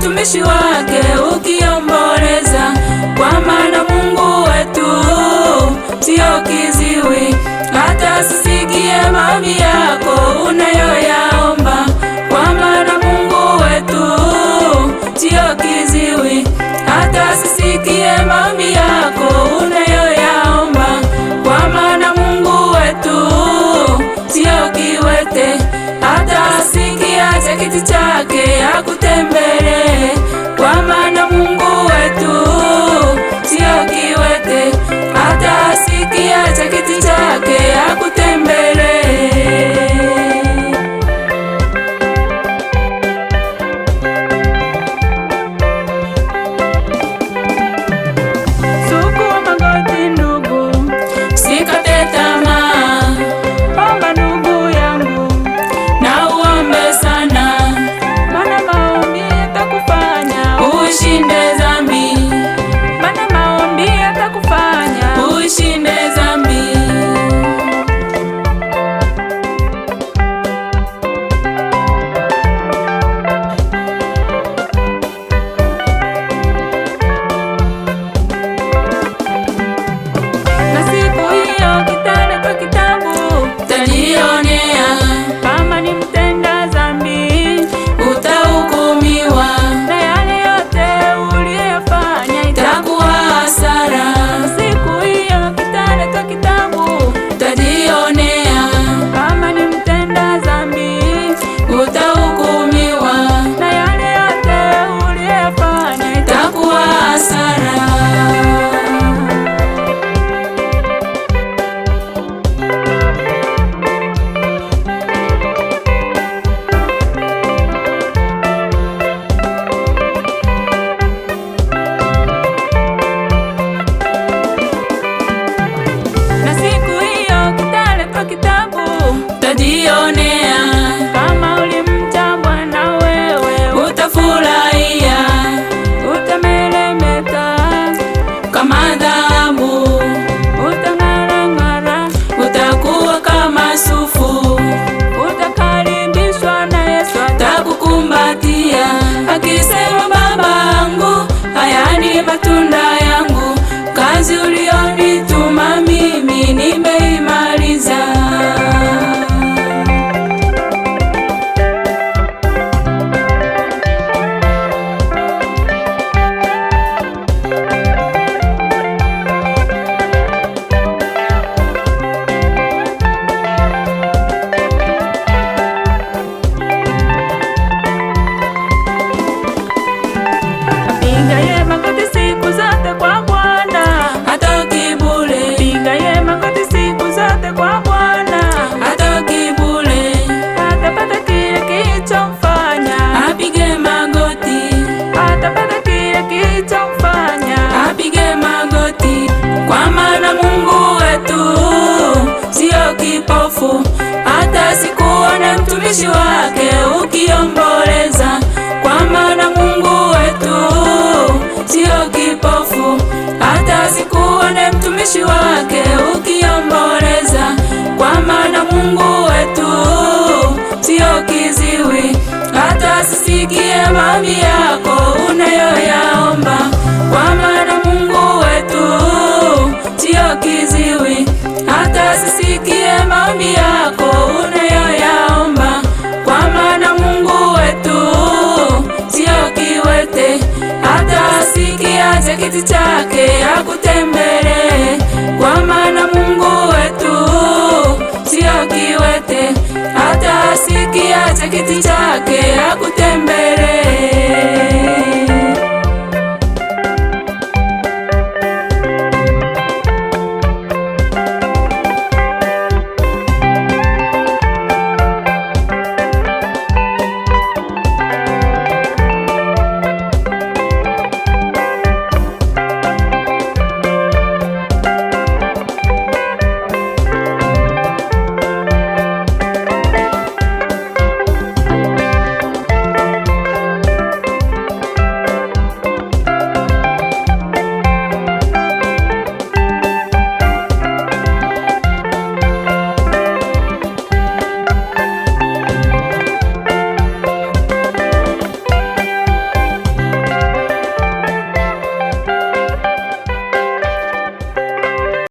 mtumishi wake ukiomboleza, kwa maana Mungu wetu sio kiziwi, hata asisikie maombi yako unayoyaomba. Kwa maana Mungu wetu sio kiziwi, hata asisikie maombi yako unayoyaomba. Kwa maana Mungu wetu sio kiwete, hata asikia cha kiti chake akutembelee. Kwa maana Mungu wetu sio kiwete, hata asikia cha kiti chake akutembelee. Sukua magoti ndugu, usikate tamaa. Omba ndugu yangu na uombe sana, maana maombi yatakufanya ushinde dhambi. Maana maombi yatakufanya ushinde dhambi. Na siku hiyo kitaletwa kitabu, utajionea kama ni mtenda dhambi, utahukumiwa, na yale yote uliyofanya itakuwa hasara. Siku hiyo kitaletwa kitabu, utajionea kama ni mtenda dhambi, utahukumiwa, na yale yote uliyofanya itakuwa hasara. Na siku hiyo kitaletwa kitabu, utajionea kama ulimcha Bwana wewe, utafurahia, utameremeta kama dhahabu, utang'ara-ng'ara, utakuwa kama sufu, utakaribishwa na Yesu atakukumbatia, akisema Babangu, haya ni matunda yangu, kazi ulionituma mimi nimeimaliza. Pigaye magoti siku zote kwa Bwana, hatoki bure. Pigaye magoti siku zote kwa Bwana, hatoki bure. Atapata kile kilichomfanya apige magoti, atapata kile kilichomfanya apige magoti. Kwa maana Mungu wetu sio kipofu, hata asikuone mtumishi wake ukiomboleza. Kwa maana Mungu wetu sio kipofu, hata asikuone mtumishi wake ukiomboleza. Kwa maana Mungu wetu sio kiziwi, hata asisikie maombi yako